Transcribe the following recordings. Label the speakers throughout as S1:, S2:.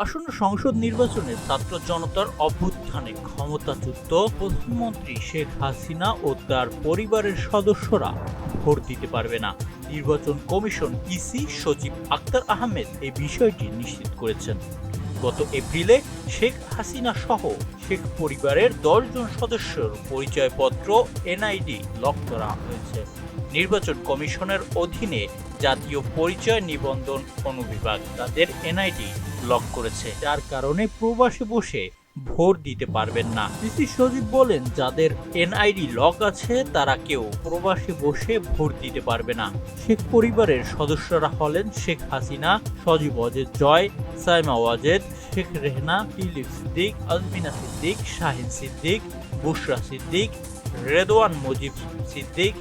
S1: আসন্ন সংসদ নির্বাচনে ছাত্র জনতার অভ্যুত্থানে ক্ষমতাচ্যুত প্রধানমন্ত্রী শেখ হাসিনা ও তার পরিবারের সদস্যরা ভোট দিতে পারবে না। নির্বাচন কমিশন ইসি সচিব আক্তার আহমেদ এই বিষয়টি নিশ্চিত করেছেন। গত এপ্রিলে শেখ হাসিনা সহ শেখ পরিবারের 10 জন সদস্যের পরিচয়পত্র এনআইডি লক করা হয়েছে। নির্বাচন কমিশনের অধীনে জাতীয় পরিচয় নিবন্ধন অনুবিভাগ তাদের এনআইডি লক করেছে, যার কারণে প্রবাসে বসে ভোট দিতে পারবেন না। ইসি সচিব বলেন, যাদের এনআইডি লক আছে তারা কেউ প্রবাসে বসে ভোট দিতে পারবে না। শেখ পরিবারের সদস্যরা হলেন শেখ হাসিনা, সজীব ওয়াজেদ জয়, সাইমা ওয়াজেদ, শেখ রেহনা, টিলিপ সিদ্দিক, আজমিনা সিদ্দিক, শাহিন সিদ্দিক, বুশরা সিদ্দিক, রেদওয়ান মুজিব সিদ্দিক,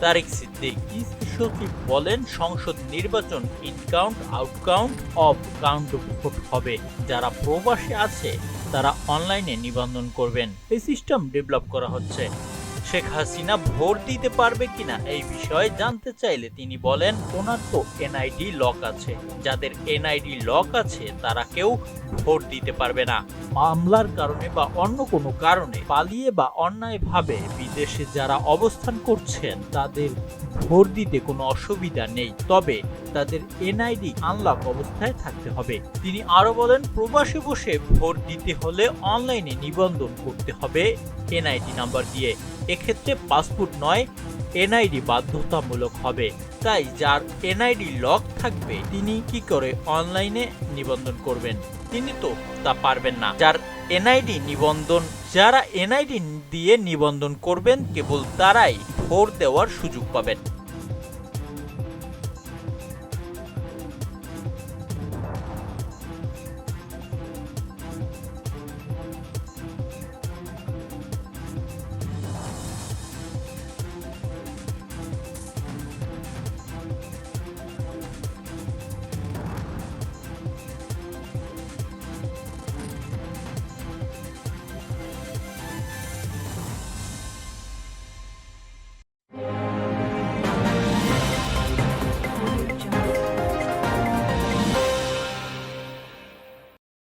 S1: তারিক সিদ্দিক। ইসি সচিব বলেন, সংসদ নির্বাচন ইনকাউন্ট আউটকাউন্ট অফ কাউন্ট ভোট হবে। যারা প্রবাসে আছে তারা অনলাইনে নিবন্ধন করবেন। এই সিস্টেম ডেভেলপ করা হচ্ছে। শেখ হাসিনা ভোট দিতে পারবে কিনা এই বিষয়ে জানতে চাইলে তিনি বলেন, ওনার তো এনআইডি লক আছে। যাদের এনআইডি লক আছে তারা কেউ ভোট দিতে পারবে না। মামলার কারণে বা অন্য কোনো কারণে পালিয়ে বা অন্যায়ভাবে বিদেশে যারা অবস্থান করছেন তাদের ভোট দিতে কোনো অসুবিধা নেই, তবে তাদের এনআইডি আনলক অবস্থায় থাকতে হবে। তিনি আরো বলেন, প্রবাসে বসে ভোট দিতে হলে অনলাইনে নিবন্ধন করতে হবে এনআইডি নাম্বার দিয়ে। এক্ষেত্রে পাসপোর্ট নয়, এনআইডি বাধ্যতামূলক হবে। তাই যার এনআইডি লক থাকবে তিনি কি করে অনলাইনে নিবন্ধন করবেন? তিনি তো তা পারবেন না। যারা এনআইডি দিয়ে নিবন্ধন করবেন কেবল তারাই ভোট দেওয়ার সুযোগ পাবেন।